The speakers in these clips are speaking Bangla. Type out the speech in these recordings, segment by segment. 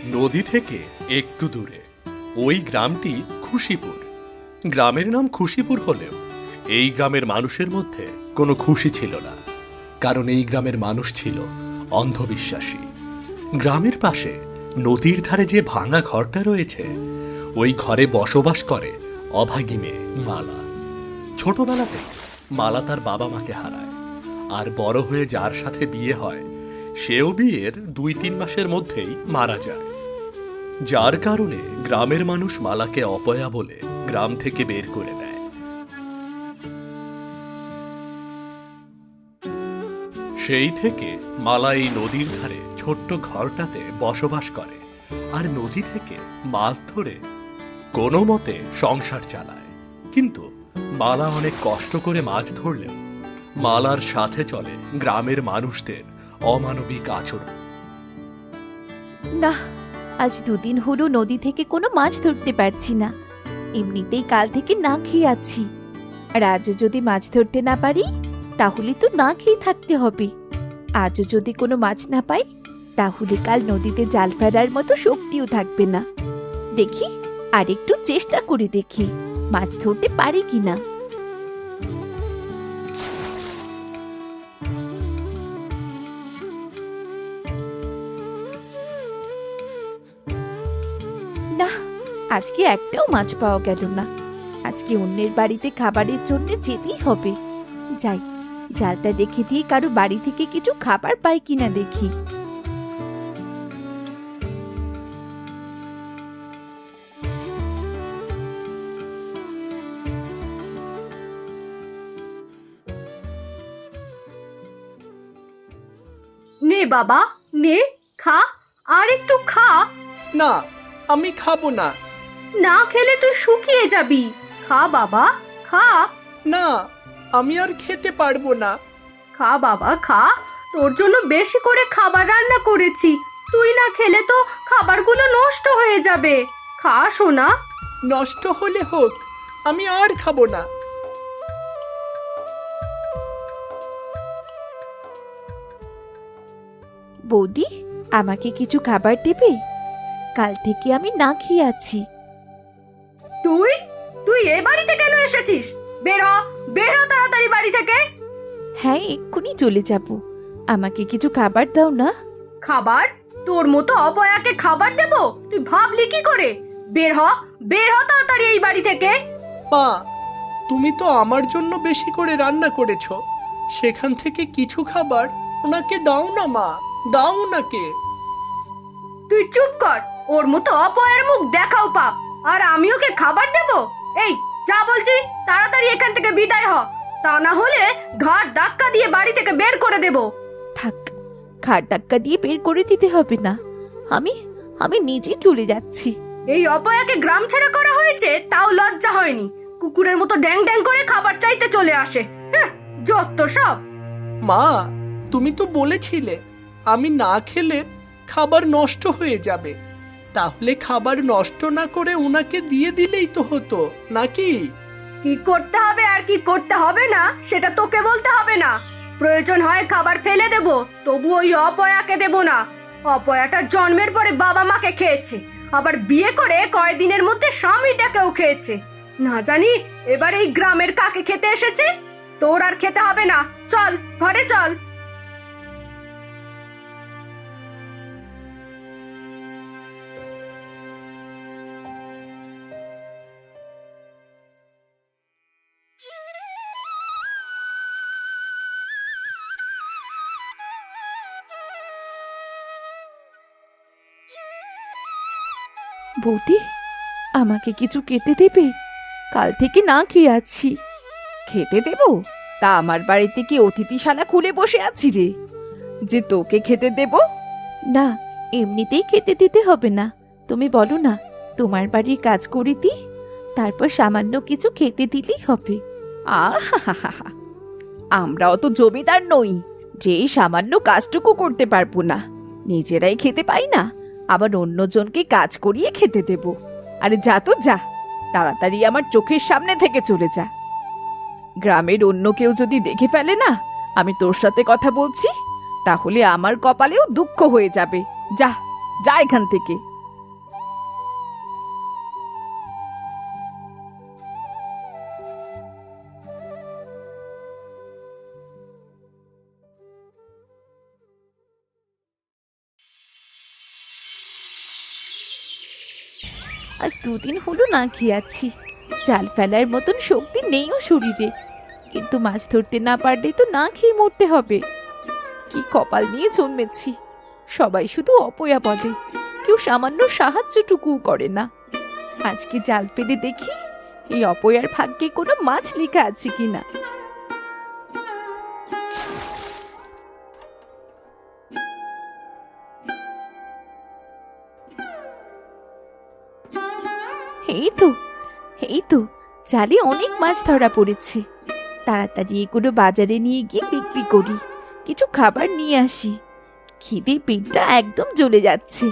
নদী থেকে একটু দূরে ওই গ্রামটি খুশিপুর। গ্রামের নাম খুশিপুর হলেও এই গ্রামের মানুষের মধ্যে কোনো খুশি ছিল না, কারণ এই গ্রামের মানুষ ছিল অন্ধবিশ্বাসী। গ্রামের পাশে নদীর ধারে যে ভাঙা ঘরটা রয়েছে, ওই ঘরে বসবাস করে অভাগী মেয়ে মালা। ছোটবেলাতেই মালা তার বাবা মাকে হারায়, আর বড় হয়ে যার সাথে বিয়ে হয় সেও বিয়ের 2-3 মাসের মধ্যেই মারা যায়। যার কারণে গ্রামের মানুষ মালাকে অপয়া বলে গ্রাম থেকে বের করে দেয়। সেই থেকে মালা এই নদীর ধারে ছোট্ট ঘরটাতে বসবাস করে, আর নদী থেকে মাছ ধরে কোনো মতে সংসার চালায়। কিন্তু মালা অনেক কষ্ট করে মাছ ধরলেও মালার সাথে চলে গ্রামের মানুষদের অমানবিক আচরণ। না, আজ 2 দিন হলো নদী থেকে কোনো মাছ ধরতে পারছি না। এমনিতেই কাল থেকে না খেয়ে আছি, আর আজও যদি মাছ ধরতে না পারি তাহলে তো না খেয়ে থাকতে হবে। আজও যদি কোনো মাছ না পাই তাহলে কাল নদীতে জাল ফেলার মতো শক্তিও থাকবে না। দেখি আর একটু চেষ্টা করে দেখি মাছ ধরতে পারি কিনা। না, আজকে একটাও মাছ পাওয়া গেল না। আজকে অন্যের বাড়িতে খাবারের জন্য যেতেই হবে। যাই, জালটা রেখে দিয়ে কারো বাড়ি থেকে কিছু খাবার পাই কিনা দেখি। নে বাবা, নে, খা, আর একটু খা। না, আমি খাবো না। না খেলে তুই শুকিয়ে যাবি। খা বাবা, খা। না, আমি আর খেতে পারবো না। খা বাবা, খা। তোর জন্য বেশি করে খাবার রান্না করেছি। তুই না খেলে তো খাবারগুলো নষ্ট হয়ে যাবে। খা সোনা। নষ্ট হলে হোক, আমি আর খাবো না। বৌদি, আমাকে কিছু খাবার দেবে? কাল থেকে আমি না খেয়ে আছি। তুই তুই এ বাড়িতে কেন এসেছিস? বের হ, বের হ তাড়াতাড়ি বাড়ি থেকে। হ্যাঁ, এক্ষুনি চলে যাব। আমাকে কিছু খাবার দাও না। খাবার? তোর মতো অপয়াকে খাবার দেব? তুই ভাবলি কি করে? বের হ, বের হ তাড়াতাড়ি এই বাড়ি থেকে। মা, তুমি তো আমার জন্য বেশি করে রান্না করেছো, সেখান থেকে কিছু খাবার ওনাকে দাও না মা, দাও ওনাকে। তুই চুপ কর। ওর মতো অপয়ের মুখ দেখাও পাপ, আর আমি ওকে খাবার দেব? এই যা বলছি, তাড়াতাড়ি এখান থেকে বিদায় হ, তা না হলে ঘাড় ধাক্কা দিয়ে বাড়ি থেকে বের করে দেব। থাক, ঘাড় ধাক্কা দিয়ে বের করে দিতে হবে না। আমি আমি নিজে চলে যাচ্ছি। এই অপয়াকে গ্রাম ছেড়ে করা হয়েছে, তাও লজ্জা হয়নি। কুকুরের মতো ড্যাং ড্যাং করে খাবার চাইতে চলে আসে। হ্যাঁ, যত সব। মা, তুমি তো বলেছিলে আমি না খেলে খাবার নষ্ট হয়ে যাবে। তাহলে খাবার নষ্ট না করে ওনাকে দিয়ে দিলেই তো হতো, নাকি? কি করতে হবে আর কি করতে হবে না সেটা তোকে বলতে হবে না। প্রয়োজন হয় খাবার ফেলে দেব, তবু ওই অপয়াকে দেব না। অপয়াটা জন্মের পরে বাবা মাকে খেয়েছে, আবার বিয়ে করে কয়েকদিনের মধ্যে স্বামীটাকেও খেয়েছে। না জানি এবার এই গ্রামের কাকে খেতে এসেছে। তোর আর খেতে হবে না, চল ঘরে চল। বৌদি, আমাকে কিছু খেতে দেবে? কাল থেকে না খেয়ে আছি। খেতে দেব? তা আমার বাড়িতে কি অতিথিশালা খুলে বসে আছি রে, যে তোকে খেতে দেব? না, এমনিতেই খেতে দিতে হবে না। তুমি বলো না তোমার বাড়ির কাজ করে দি, তারপর সামান্য কিছু খেতে দিলেই হবে। আহা, আমরা অত জমিদার নই যে এই সামান্য কাজটুকু করতে পারবো না। নিজেরাই খেতে পাই না, আবার অন্যজনকে কাজ করিয়ে খেতে দেব। আরে যা তো যা, তাড়াতাড়ি আমার চোখের সামনে থেকে চলে যা। গ্রামের অন্য কেউ যদি দেখে ফেলে না আমি তোর সাথে কথা বলছি, তাহলে আমার কপালেও দুঃখ হয়ে যাবে। যা যা এখান থেকে। আজ 2 দিন হলো না খেয়ে আছি। জাল ফেলার মতন শক্তি নেইও শরীরে, কিন্তু মাছ ধরতে না পারলে তো না খেয়ে মরতে হবে। কি কপাল নিয়ে জন্মেছি, সবাই শুধু অপয়া বলে, কেউ সামান্য সাহায্যটুকুও করে না। আজকে জাল ফেলে দেখি এই অপয়ার ভাগ্যে কোনো মাছ লেখা আছে কিনা। এই তো এই তো, জালে অনেক মাছ ধরা পড়েছে। তাড়াতাড়ি এগুলো বাজারে নিয়ে গিয়ে বিক্রি করি, কিছু খাবার নিয়ে আসি। খিদে পেটটা একদম জ্বলে যাচ্ছে।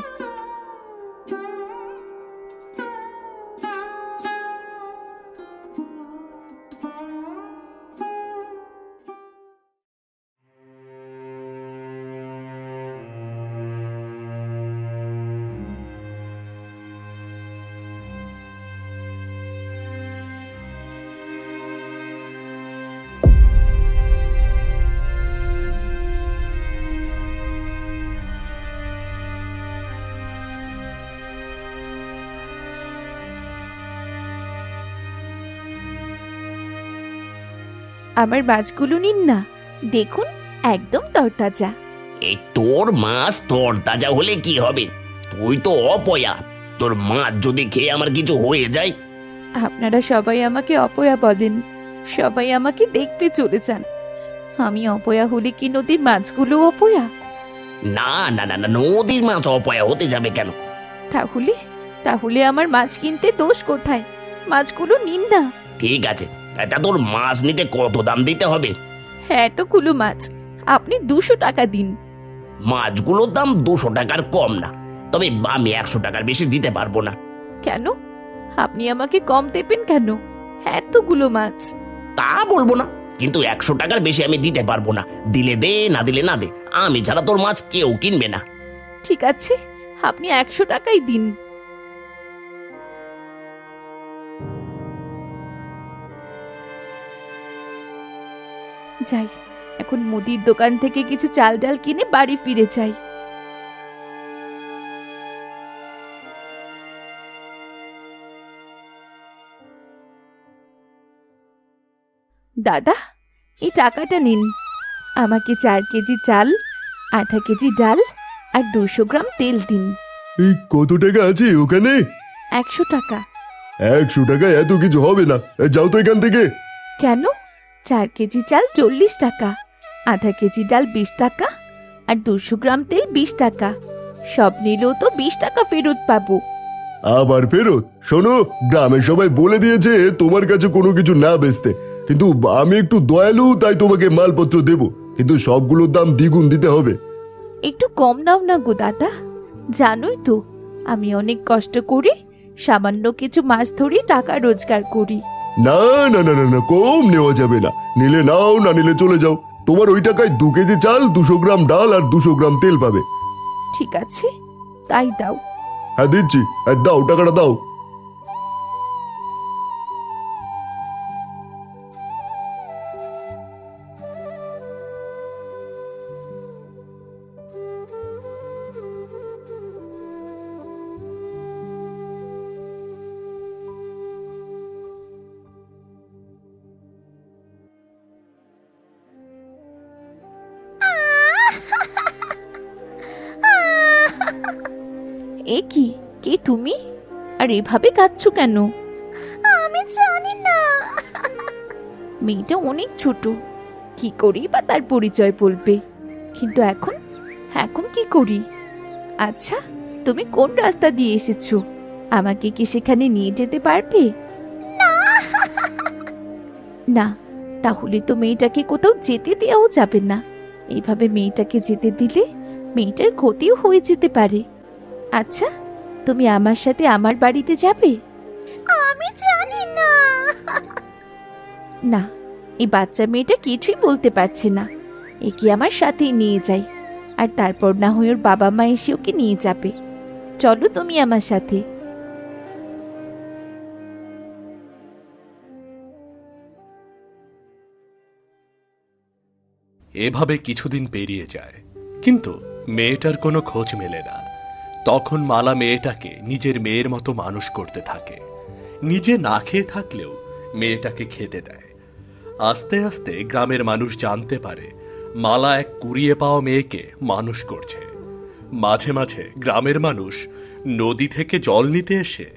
আমার মাছগুলো নিন না, দেখুন একদম তরতাজা। এই তোর মাছ তোর তাজা হলে কি হবে? তুই তো অপয়া, তোর মাছ যদি খেয়ে আমার কিছু হয়ে যায়। আপনারা সবাই আমাকে অপয়া বলেন, সবাই আমাকে দেখতে চলে যান। আমি অপয়া হলে কি নদীর মাছগুলো অপয়া? না না না না, নদীর মাছ অপয়া হতে যাবে কেন? তাহলে তাহলে আমার মাছ কিনতে দোষ কোথায়? মাছগুলো নিন না। ঠিক আছে, তা তোর মাছ নিতে কত দাম দিতে হবে? হ্যাঁ, এতগুলো মাছ আপনি 200 টাকা দিন। মাছগুলোর দাম 200 টাকার কম না, তবে আমি 100 টাকার বেশি দিতে পারবো না। কেন? আপনি আমাকে কম দেবেন কেন? এতগুলো মাছ। তা বলবো না, কিন্তু 100 টাকার বেশি আমি দিতে পারবো না। দিলে দে, না দিলে না দে, আমি ছাড়া তোর মাছ কেউ কিনবে না। ঠিক আছে, আপনি 100 টাকাই দিন। যাই, এখন মুদির দোকান থেকে কিছু চাল ডাল কিনে বাড়ি ফিরে যাই। দাদা, এই টাকাটা নিন। আমাকে 4 কেজি চাল, আধা কেজি ডাল আর 200 গ্রাম তেল দিন। এই কত টাকা আছে ওখানে? 100 টাকা। 100 টাকা এত কিছু হবে না, যাও তো এখান থেকে। কেন? 4 কেজি চাল 40 টাকা, আধা কেজি ডাল 20 টাকা আর 200 গ্রাম তেল 20 টাকা। সব নিলেও তো 20 টাকা ফেরত পাবো। আবার ফেরত? শোনো, গ্রামের সবাই বলে দিয়েছে তোমার কাছে কোনো কিছু না বেচতে, কিন্তু আমি একটু দয়ালু তাই তোমাকে মালপত্র দেব, কিন্তু সবগুলোর দাম দ্বিগুণ দিতে হবে। একটু কম নাও না গো দাদা, জানোই তো আমি অনেক কষ্ট করে সামান্য কিছু মাছ ধরে টাকা রোজগার করি। না না না না না, কম নেওয়া যাবে না। নিলে নাও, না নিলে চলে যাও। তোমার ওই টাকায় 2 কেজি চাল, 200 গ্রাম ডাল আর 200 গ্রাম তেল পাবে। ঠিক আছে, তাই দাও। হ্যাঁ দিচ্ছি, দাও টাকাটা দাও। এ কি, কে তুমি? আর এভাবে কাঁদছো কেন? আমি জানি না। মেয়েটা অনেক ছোট, কি করি বা তার পরিচয় বলবে, কিন্তু এখন এখন কি করি? আচ্ছা, তুমি কোন রাস্তা দিয়ে এসেছো? আমাকে কি সেখানে নিয়ে যেতে পারবে? না, তাহলে তো মেয়েটাকে কোথাও যেতে দেওয়াও যাবে না। এইভাবে মেয়েটাকে যেতে দিলে মেয়েটার ক্ষতিও হয়ে যেতে পারে। আচ্ছা, তুমি আমার সাথে আমার বাড়িতে যাবে? আমি জানি না। না, এই বাচ্চা মেয়েটা কিছুই বলতে পারছে না। একে আমার সাথেই নিয়ে যাই, আর তারপর না হয় ওর বাবা মা এসে ওকে নিয়ে যাবে। চলো তুমি আমার সাথে। এভাবে কিছুদিন পেরিয়ে যায়, কিন্তু মেয়েটার কোনো খোঁজ মেলে না। তখন মালা মেয়েটাকে নিজের মেয়ের মতো মানুষ করতে থাকে। নিজে না খেয়ে থাকলেও মেয়েটাকে খেতে দেয়। আস্তে আস্তে গ্রামের মানুষ জানতে পারে মালা এক কুড়িয়ে পাওয়া মেয়েকে মানুষ করছে। মাঝে মাঝে গ্রামের মানুষ নদী থেকে জল নিতে এসে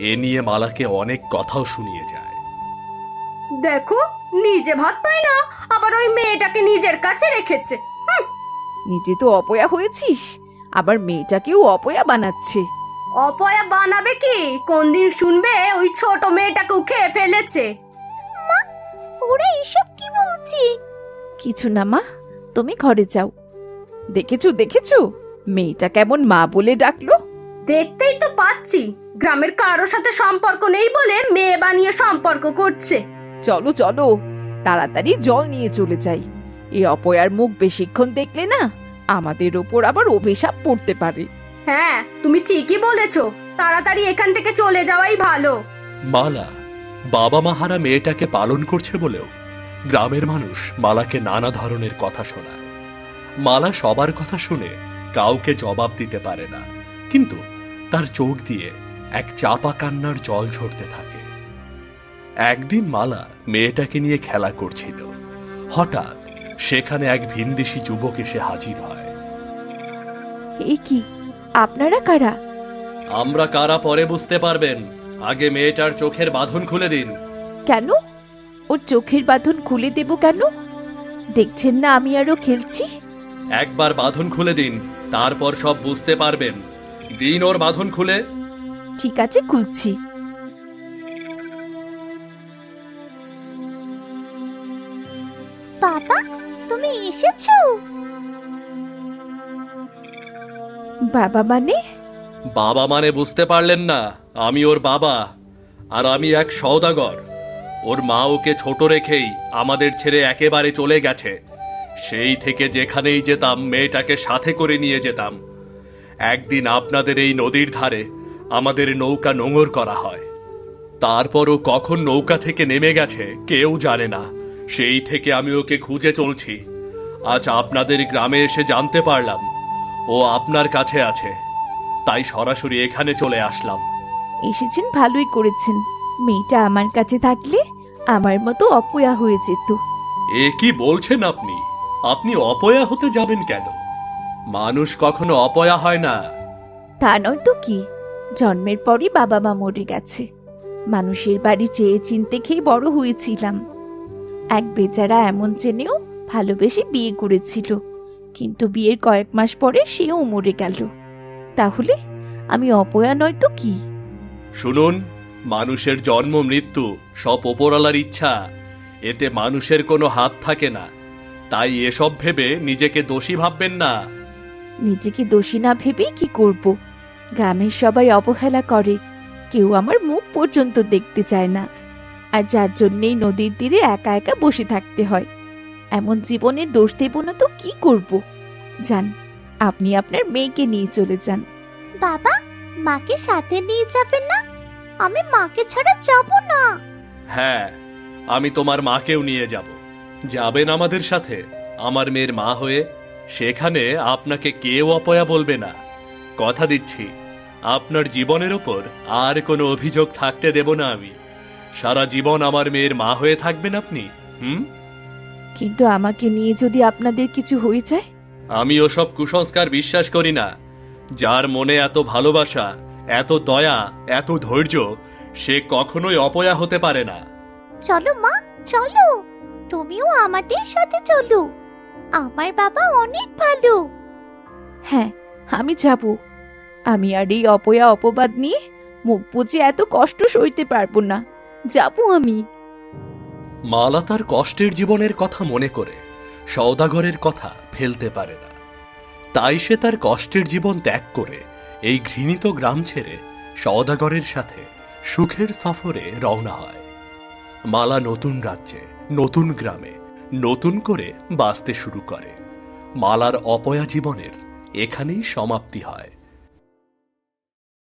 এ নিয়ে মালাকে অনেক কথাও শুনিয়ে যায়। দেখো, নিজে ভাত পায় না, আবার ওই মেয়েটাকে নিজের কাছে রেখেছে। নিজে তো অপয়া হয়েছিস, আবার মেয়েটাকেও অপয়া বানাচ্ছে। অপয়া বানাবে কি? কোন দিন শুনবে ওই ছোট মেয়েটাকেও খেয়ে ফেলেছে। ওরা এসব কি বলছে? কিছু না মা, তুমি ঘরে যাও। দেখেছো দেখেছো, মেয়েটা কেমন মা বলে ডাকলো। দেখতেই তো পাচ্ছি, গ্রামের কারো সাথে সম্পর্ক নেই বলে মেয়ে বানিয়ে সম্পর্ক করছে। চলো চলো, তাড়াতাড়ি জল নিয়ে চলে যাই। এই অপয়ার মুখ বেশিক্ষণ দেখলে না আমাদের ওপর আবার অভিশাপ পড়তে পারে। হ্যাঁ, তুমি ঠিকই বলেছো, তাড়াতাড়ি এখান থেকে চলে যাওয়াই ভালো। মালা বাবা মাহারা মেয়েটাকে পালন করছে বলেও গ্রামের মানুষ মালাকে নানা ধরনের কথা শোনায়। মালা সবার কথা শুনে কাউকে জবাব দিতে পারে না, কিন্তু তার চোখ দিয়ে এক চাপা কান্নার জল ঝরতে থাকে। একদিন মালা মেয়েটাকে নিয়ে খেলা করছিল। হঠাৎ সেখানে এক ভিনদেশী যুবক এসে হাজির হয়। এ কি, আপনারা কারা? আমরা কারা পরে বুঝতে পারবেন, আগে মেয়েটার চোখের বাঁধন খুলে দিন। কেন? ওর চোখের বাঁধন খুলে দেব কেন? দেখছেন না আমি আরো খেলছি। একবার বাঁধন খুলে দিন, তারপর সব বুঝতে পারবেন। দিন ওর বাঁধন খুলে। ঠিক আছে, খুলছি। বাবা, তুমি এসেছো? বাবা মানে? বাবা মানে বুঝতে পারলেন না? আমি ওর বাবা, আর আমি এক সওদাগর। ওর মা ওকে ছোট রেখেই আমাদের ছেড়ে একেবারে চলে গেছে। সেই থেকে যেখানেই যেতাম মেয়েটাকে সাথে করে নিয়ে যেতাম। একদিন আপনাদের এই নদীর ধারে আমাদের নৌকা নোঙর করা হয়। তারপরও কখন নৌকা থেকে নেমে গেছে কেউ জানে না। সেই থেকে আমি ওকে খুঁজে চলছি। আজ আপনাদের গ্রামে এসে জানতে পারলাম ও আপনার কাছে আছে, তাই সরাসরি এখানে চলে আসলাম। এসেছেন, ভালোই করেছেন। মেয়েটা আমার কাছে থাকলে আমার মতো অপয়া হয়ে যেত। এ কি বলছেন আপনি? আপনি অপয়া হতে যাবেন কেন? মানুষ কখনো অপয়া হয় না। তা নয় তো কি, জন্মের পরই বাবা মা মরে গেছে। মানুষের বাড়ি চেয়ে চিনতে খেয়ে বড় হয়েছিলাম। এক বেচারা এমন চেনেও ভালোবেসে বিয়ে করেছিল, কিন্তু বিয়ের কয়েক মাস পরে সেও মরে গেল। তাহলে আমি অপয়া নয় তো কি? শুনুন, মানুষের জন্ম মৃত্যু সব ওপরওয়ালার ইচ্ছা, এতে মানুষের কোনো হাত থাকে না। তাই এসব ভেবে নিজেকে দোষী ভাববেন না। নিজেকে দোষী না ভেবেই কি করব? গ্রামের সবাই অবহেলা করে, কেউ আমার মুখ পর্যন্ত দেখতে চায় না। আর যার জন্যেই নদীর তীরে একা একা বসে থাকতে হয়। এমন জীবনের দোষ দেব না তো কি করব? যান, আপনি আপনার মেয়েকে নিয়ে চলে যান। বাবা, মাকে সাথে নিয়ে যাবেন না? আমি মাকে ছাড়া যাব না। হ্যাঁ, আমি তোমার মাকেও নিয়ে যাব। যাবেন আমাদের সাথে আমার মেয়ের মা হয়ে? সেখানে আপনাকে কেউ অপয়া বলবে না। কথা দিচ্ছি, আপনার জীবনের ওপর আর কোনো অভিযোগ থাকতে দেব না আমি। সারা জীবন আমার মেয়ের মা হয়ে থাকবেন আপনি। কিন্তু আমাকে নিয়ে যদি আপনাদের কিছু হয়ে যায়? আমি ওসব কুসংস্কার বিশ্বাস করি না। যার মনে এত ভালোবাসা, এত দয়া, এত ধৈর্য, সে কখনোই অপয়া হতে পারে না। চলো মা, চলো, তুমিও আমাদের সাথে চলো। আমার বাবা অনেক ভালো। হ্যাঁ, আমি যাব। আমি আর এই অপয়া অপবাদ নিয়ে মুখ বুজে এত কষ্ট সইতে পারবো না। যাব আমি। মালা তার কষ্টের জীবনের কথা মনে করে সওদাগরের কথা ফেলতে পারে না। তাই সে তার কষ্টের জীবন ত্যাগ করে এই ঘৃণিত গ্রাম ছেড়ে সওদাগরের সাথে সুখের সফরে রওনা হয়। মালা নতুন রাজ্যে, নতুন গ্রামে নতুন করে বাঁচতে শুরু করে। মালার অপয়া জীবনের এখানেই সমাপ্তি হয়।